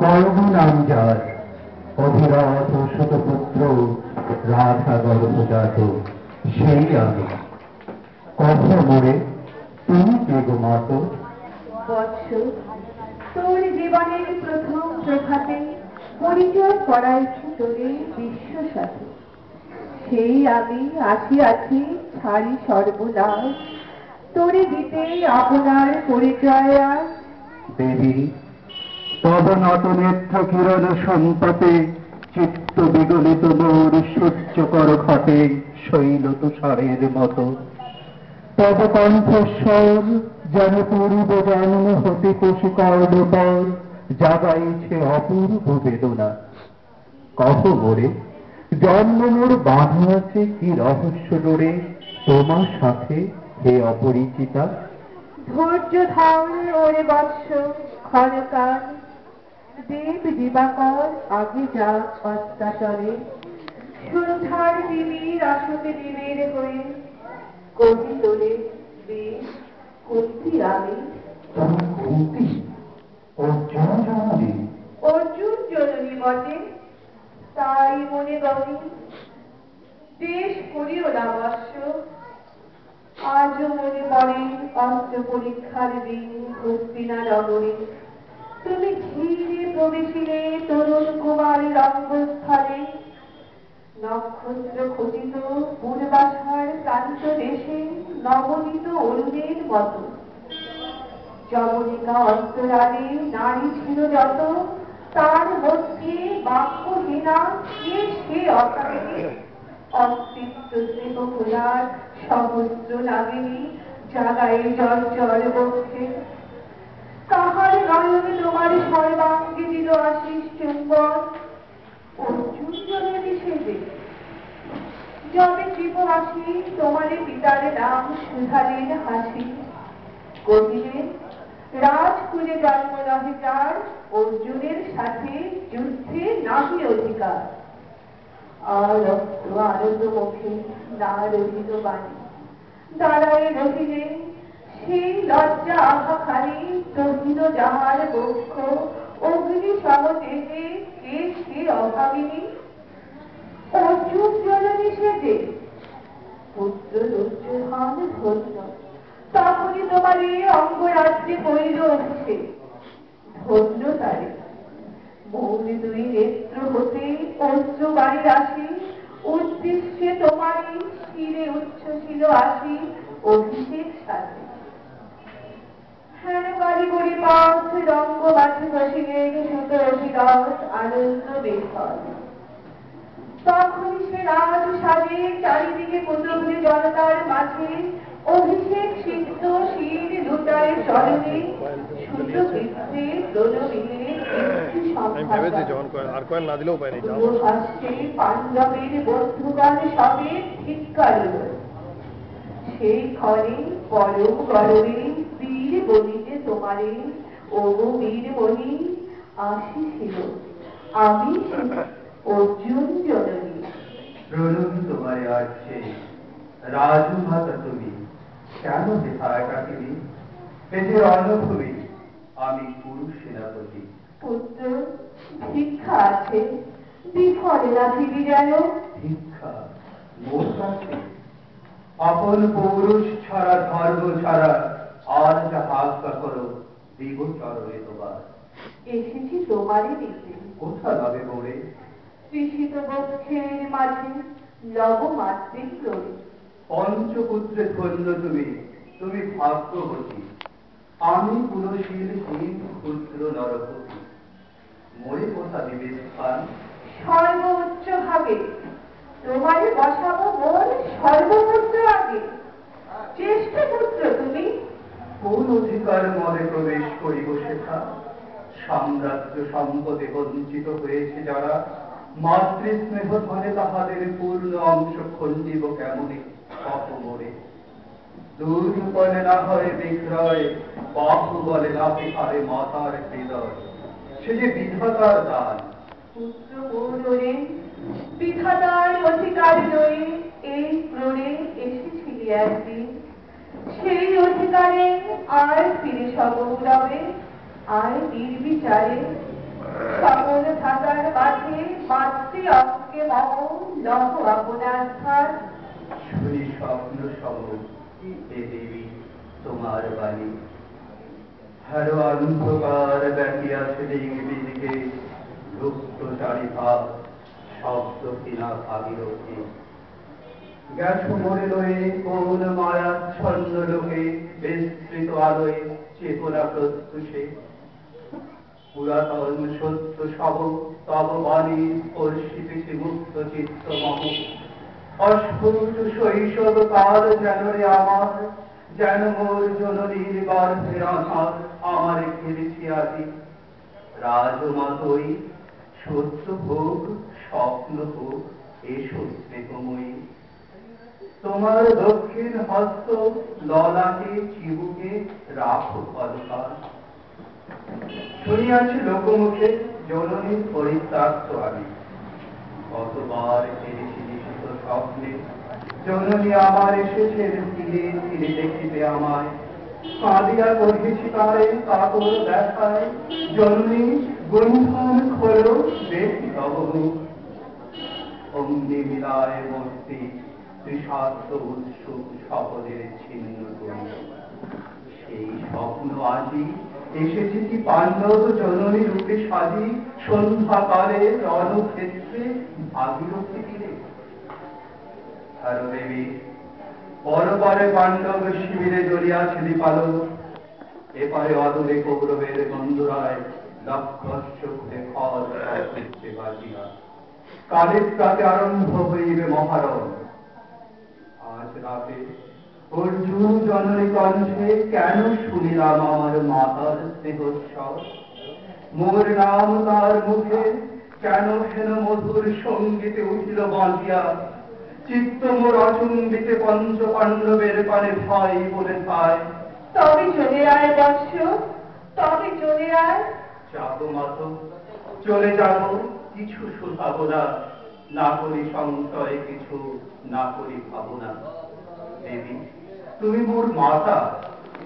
কর্ম নাম যার অভিরথ শতপুত্র রাধা গর্ভজাত সেই আমি কহ মোরে তুমি কে গো মাত? বৎস, তোর জীবনের প্রথম প্রভাতে পরিচয় করাইছি তোরে বিশ্ব সাথে। সেই আমি আসিয়াছি ছাড়ি সর্বনাশ, তোরে দিতে আপনার পরিচয় আজ। দেবী তব নত নেত্র কিরণ সম্পতে চিত্ত বিগলিত মোর সূর্যকর ঘটে শৈল তুষারের মতো। তব কণ্ঠস্বর যেন পূর্ব জন্ম হতে কোষকর্ণ পর জাগাইছে অপূর্ব বেদনা। কহ মোরে জন্ম মোর বাঁধা আছে কি রহস্য ডোরে তোমার সাথে হে অপরিচিতা? ধৈর্য ধর ওরে বৎস ক্ষণকাল, দেব দিবাকর আগে যা অত্যাচলে, সন্ধ্যার দিবির আসতে দিবের হয়ে কবি তোরে বেশ কুন্তি আমি। তুমি কুন্তি অর্জুন জননী? অর্জুন জননী বটে, তাই মনে বলে দেশ করিও না বৎস। আজও মনে পড়ে অস্ত্র পরীক্ষার দিন হস্তিনা নগরে, তুমি ধীরে প্রবেশিলে তরুণ কুমারী রঙ্গস্থলে। নক্ষত্র খচিত পূর্বাশার প্রান্ত দেশে নবনীত অরুণের মতো যবনিকা অন্তরালে নারী ছিল যত, তার মধ্যে বাক্যহীনা কে সে অকালে। অস্তিত্ব দেহ ভোলার সহস্র নাগিনী জাগায় জর্জর বক্ষে। কাহার নয়নে তোমার সর্বাঙ্গে দিল আশিস চুম্বন, অর্জুন জননী সেজে। যবে জীববাসী তোমারে পিতার নাম সুধালেন হাসি, কহিলেন রাজকুলে জন্ম নহে যার, অর্জুনের সাথে যুদ্ধে নাহি অধিকার। আনন্দ মুখে না রহিল বাণী, দাঁড়ায় রহিলে সেই লজ্জা আভাখানি রহিল যাহার বক্ষ অগ্নি সহজেতে কে সে অভাবিনী। অর্জুন জননী সেজে পুত্র দুর্যোধন ধন্য, তখনই তোমারে অঙ্গরাজ্যে করিল অভিষেক। ধন্য তারে মৌন দুই নেত্র হতে অশ্রু বাড়ি আসি, উদ্দেশ্যে তোমারই শিরে উচ্ছ্বসিল আসি অভিষেক সাথে। হ্যাঁ বাড়ি গড়ি পথ রঙ্গ মাঝে বসিলেন সুত অভিরথ আনন্দ বেশন। তখনই সে রাজ সাজে চারিদিকে কুতুবলী জনতার মাঝে, অভিষেক সিদ্ধ শির লুটায় চরণে সুত বৃদ্ধে প্রণমিলে হাসছে পাণ্ডবের বন্ধুগণ সবে ধিক্কার। সেই ক্ষণে পরম গরবে বীর বলিতে তোমারে, ও বীর বলি আসিছিল আমি অর্জুন জননী। প্রণমি তোমারে আসছে রাজমাতা তুমি, কেন হেথায় কাটিবি পেটে অন্নভূমি আমি কুরু সেনাপতি। পুত্র ভিক্ষা আছে, বিফলে রাখিবি যেন। ভিক্ষা মোর কাছে? আপন পৌরুষ ছাড়া ধর্ম ছাড়া আর যাহা আজ্ঞা করো দিব চরণে তোমার। এসেছি তোমারই দিতে। কোথা যাবে মোরে? তৃষিত বক্ষের মাঝে লব মাতৃক রবি। পঞ্চপুত্রে ধন্য তুমি, তুমি ভাগ্যবতী, আমি গুণশীল হীন ক্ষুদ্র নরপতি। মোরে কোথা দিবে স্থান? সর্বোচ্চ ভাবে তোমারে বসাবো মোর সর্বপুত্র আগে। জ্যেষ্ঠ পুত্র তুমি। কোন অধিকার মনে প্রবেশ করিব সেথা? সাম্রাজ্য সম্পদে বঞ্চিত হয়েছে যারা, মাতৃস্নেহ ধনে তাহাদের পূর্ণ অংশ খণ্ডিব কেমনে অপমরে। দুর্বলে না হয় বিক্রয়, বাহু বলে না হারে মাতার হৃদয়, সে যে বিধাতার দান। পুত্র মোরে বিধাতার অধিকার নয়ে এই ক্রোড়ে এসেছিলি একদিন, সেই অধিকারে আর ফিরে সগৌরবে আর নির্বিচারে থাকার মাঝে মাতৃ অঙ্গে মম লহ আপনার স্থান। শুনি স্বপ্ন সম এ দেবী তোমার বাণী। হারো অন্ধকার ব্যাপিয়াছে দিকে লুপ্ত চারিভাগ শব্দ কিনা ভাগীরথী। গেছো মনে লয়ে কোন মায়াচ্ছন্ন লোকে বিস্তৃত আলোয় চেতনা প্রত্যুষে। পুরাতন সত্য সব তব বাণী স্পর্শিতেছে মুক্ত চিত্ত মম। অস্ফুট শৈশব কাল যেন রে আমার, যেন মোর জননীর গর্ভের আধার আমার ঘিরেছি আজি। রাজমাতই সত্য হোক স্বপ্ন হোক এসো স্নেহময়ী। তোমার দক্ষিণ হস্ত ললাটে চিবুকে রাখো পদকার। শুনিয়াছি লোকমুখে জননীর পরিত্যাক্ত আমি। কতবার ফিরেছি নিশিত স্বপ্নে জননী আমার এসেছেন তীরে তীরে দেখিতে আমায়। কাঁদিয়া করিয়েছি তারে কাতর দেখায়, জননী গুঞ্জন খোলো দেখি তব মুখ। অগ্নি মিলায় মূর্তি তৃষার্ত উৎসুক শপথের ছিন্ন করি। সেই স্বপ্ন আজি এসেছে কি পাণ্ডব জননী রূপে সাজি, সন্ধ্যাকালে রণক্ষেত্রে ভাগীরথী তীরে। হারো দেবী পরপারে পাণ্ডব শিবিরে জ্বলিয়াছে দীপালো। এপারে অদূরে কৌরবের গন্ধরায় লক্ষ্যস্য ঘুরে খর হচ্ছে বাজিয়া। কালের প্রাতে আরম্ভ হইবে মহারণ। আজ রাতে অর্জুন জননী কণ্ঠে কেন শুনিলাম আমার মাতার স্নেহস্বর। মোর নাম তার মুখে কেন হেন মধুর সঙ্গীতে উঠিল বাঁধিয়া। চিত্ত মোর অচুম্বিতে পঞ্চ পাণ্ডবের পানে ভয় বলে থায়। তবে চলে আয় বৎস, তবে চলে আয়। যাব মাতো চলে যাব, কিছু শুধাবো না, না করি সংশয় কিছু, না করি ভাবনা। দেবী তুমি মোর মাতা,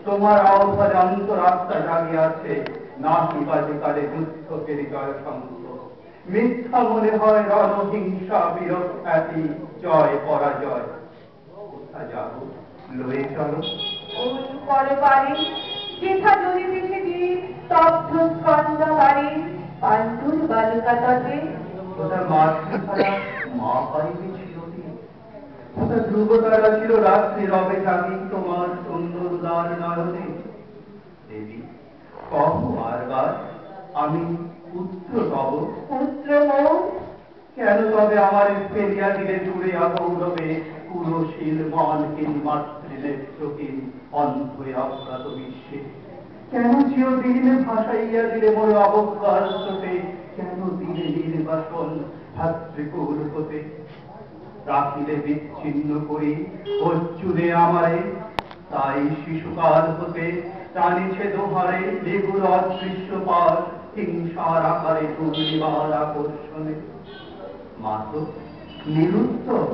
তোমার আহ্বান অন্তরাত্মা জাগিয়াছে। নাহি বাজে কালে দুঃখের জয় শঙ্খ। মিথ্যা মনে হয় রণহিংসা বীর খ্যাতি জয় পরাজয়। কোথা যাব লয়ে চলো। ওই পরপারে যেথা জ্বলিতেছে দীপ স্তব্ধ স্কন্দাগারে পাণ্ডুর বালিকা তটে। কোথা মাতৃধারা মা পাইবে চিরদিন। কোথা ধ্রুবতারা ছিল রাত্রি রবে জাগি তোমার সুন্দর উদার নয়নে। দেবী কহ বারবার আমি পুত্র তব। পুত্র মোর কেন তবে আমার ফেলিয়া দিলে জুড়ে অগৌরবে পুরশীল মানহীন মাতৃনেত্রহীন অন্ধ অজ্ঞাত বিশ্বে। কেন চিরদিন ভাসাইয়া দিলে মোর অবজ্ঞার স্রোতে। কেন দিলে নির্বাসন ভাতৃকুল হতে। রাখিলে বিচ্ছিন্ন করি অর্জুনে আমারে। তাই শিশুকাল হতে টানিছে দোহারে নিগুড় অদৃশ্য পাশ হিংসার আকারে পূর্ণিমার আকর্ষণে। মাতো নিরুত্তর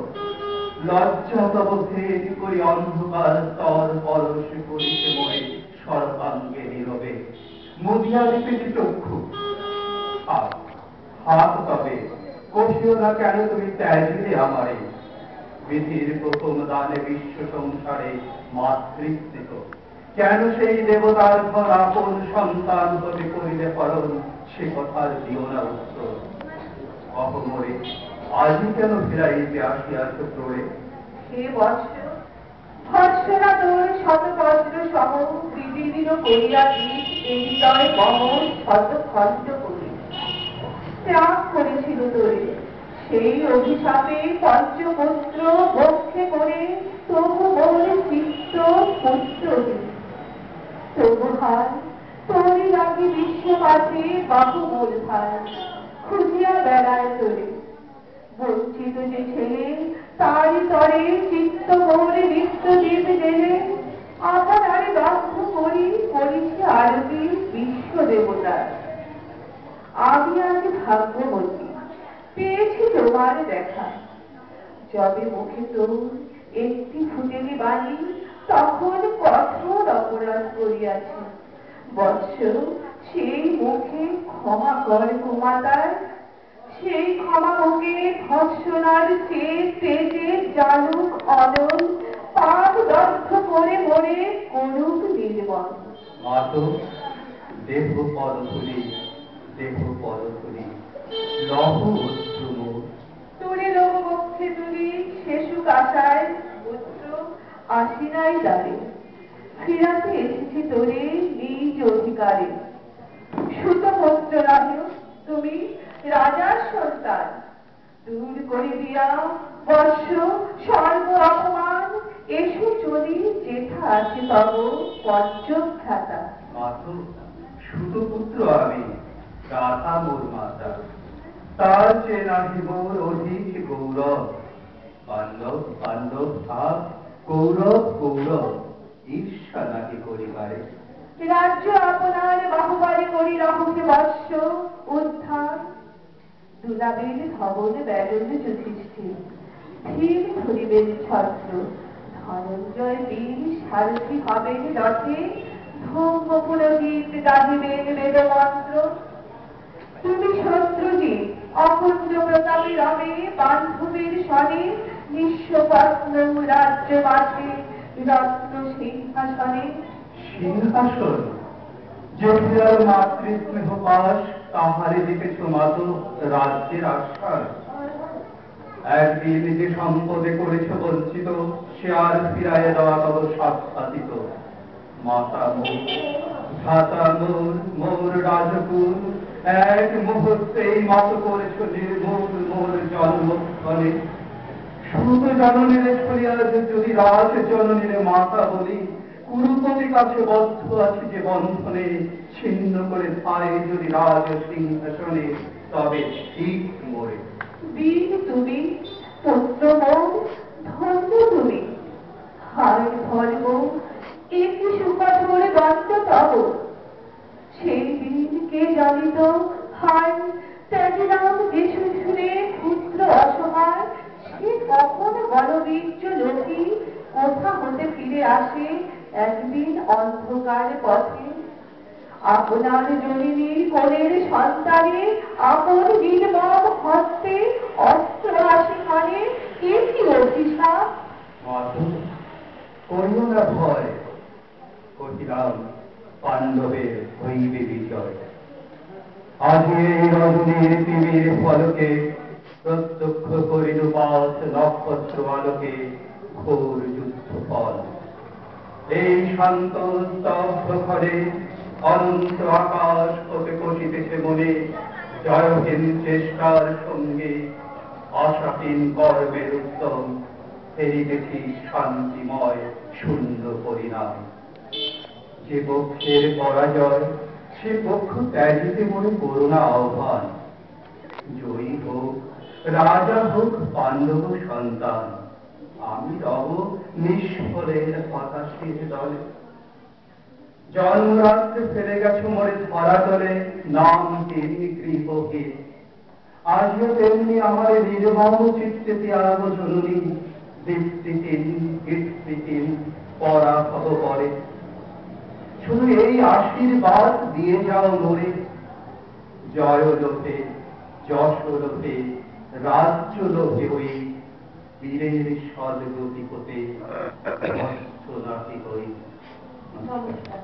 লজ্জা তব ভেদ করি অন্ধকার স্তর পরশ করিতে মনে সর্বাঙ্গে নীরবে। মুদিয়া দিতেছি চক্ষু হাত হাত তবে কহিও না কেন তুমি ত্যাজিলে আমারে। বিধির প্রথম দানে বিশ্ব সংসারে মাতৃস্মৃত। কেন সেই দেবতার ঘর আপন সন্তান হতে করিলে হরণ, সে কথার দিও না উত্তর। অহমরে আজি কেন ফিরাইতে আসিয়াছ প্রড়ে। হে বৎস, ভৎসনা তোর শতবজ্র সম বিবিধ করিয়া দিক এই হৃদয় মম শত খণ্ড করি। ত্যাগ করেছিল তোরে সেই অভিশাপে পঞ্চপুত্র বক্ষে করে, তবু মোর চিত্ত পুত্রহীন। তবু হায় তোরই লাগি বিশ্ববাসী বাহুমূল ভার খুঁজিয়া বেড়ায় তোরে। বঞ্চিত যে ছেলে তারই তরে চিত্ত মোরে নিত্যদীপ জেলে। আপনারে দগ্ধ করি করিছে আরতি বিশ্ব দেবতার। আমি আজ ভাগ্যবতী পেয়েছি তোমার দেখা। যবে মুখে তোর একটি ফুটেলি বাণী তখন কঠোর অপরাধ করিয়াছি। বৎস সেই মুখে ক্ষমা কর কুমাতার সেই ক্ষমা মুখে ভৎসনার চেয়ে তেজে জালুক অনল পাপ দগ্ধ করে মরে করুক নির্মল। মাতো দেহ পদধূলি, দেহ পদধূলি, লহ অশ্রু মোর। তোরে লোক বক্ষে তুলি শেষুক আশায় পুত্র আসি নাই দ্বারে, ফিরাতে এসেছি তোরে নিজ অধিকারে। সুতপুত্র নহে তুমি রাজার সন্তান, দূর করে দিয়া বর্ষ সর্ব অপমান, এসো চলি যেথা আছে তব পঞ্চখ্যাতা। মাতো সুতপুত্র আমি, গাথা মোর মাতা, তার চেয়ে নাহি মোর অধিক গৌরব। পাণ্ডব পাণ্ডব ভাব, কৌরব কৌরব, ঈর্ষা নাকি করিবারে। রাজ্য আপনার বাহুবারে করি রহস্য বর্ষ উদ্ধার, দুলাবের ধবন ব্যারণ যুধিষ্ঠির, ভীম ধরিবেন ছত্র, ধনঞ্জয় বীর সারথি হবেন রথে, ধূম পুরোহিত গাহিবেন বেদমন্ত্র। তুমি শত্রুজিৎ অকুণ্ঠ প্রতাপী রবে, বান্ধবের স্বরে নিঃস্বপ্ন রাজ্য মাঝে রত্ন সিংহাসনে। সিংহাসন জটিলার মাতৃস্নেহ পাশ, তাহারে দিতেছ মাতো রাজ্যের আশ্বাস। একদিন যে সম্পদে করেছ বঞ্চিত, সে আর ফিরায় দেওয়া তব সাক্ষাতিত। মাতা মোর, ভ্রাতা মোর, মোর রাজকুল, এক মুহূর্তেই মত করেছ নির্মূল মোর জন্মক্ষণে। সুত জননীরে ছড়িয়া যদি রাজ জননীরে মাতা বলি, কুরুপতি কাছে বদ্ধ আছে যে বন্ধনে, ছিন্ন করে ধারে যদি রাজ সিংহাসনে, তবে ঠিক মোরে। বীর তুমি, পুত্র মোর, ধন্য তুমি, হায় ধর্ম একটি সুকঠোর দণ্ড তব। সেই দিন কে জানিত, হায় ত্যাগীরাম যে শুনে পুত্র অসহায়, সে কখন বলবীর্য লোকী কোথা হতে ফিরে আসে একদিন অন্ধকার পথে। আপনার জননী কোলের সন্তানে আপন নির্মম হস্তে অস্ত্র আসি মানে, এ কি অভিশাপ। মাতো করিও না ভয়, কহিলাম পাণ্ডবের হইবে বিজয়। আজ এই রজনীর তিমির ফলকে প্রত্যক্ষ করিল পাঁচ নক্ষত্র আলোকে ঘোর যুদ্ধ ফল। এই শান্ত স্তব্ধ ঘরে অনন্ত আকাশ হতে কষিতেছে মনে, জয়হীন চেষ্টার সঙ্গে আশাহীন কর্মের উত্তম, ফেরিতেছি শান্তিময় শূন্য পরিণাম। যে পক্ষের পরাজয়, সে পক্ষ ত্যাজিতে মনে করুণা আহ্বান। জয়ী হোক রাজা, হোক পাণ্ডব সন্তান, আমি রব নিষ্ফলের হতাশীর দলে। জন্মরাত্রে ফেলে গেছ মোরে ধরাতলে, নাম তেমনি গৃহহীন। আজও তেমনি আমার নির্মম চিত্তে ত্যাগ জননী, দীপ্তিহীন কীর্তিহীন পরাভব পরে। শুধু এই আশীর্বাদ দিয়ে যাও মোরে, জয় লোভে, যশ লোভে, রাজ্য লোভে হই, বীরের সদ্গতি হতে নাহি হই। নমস্কার।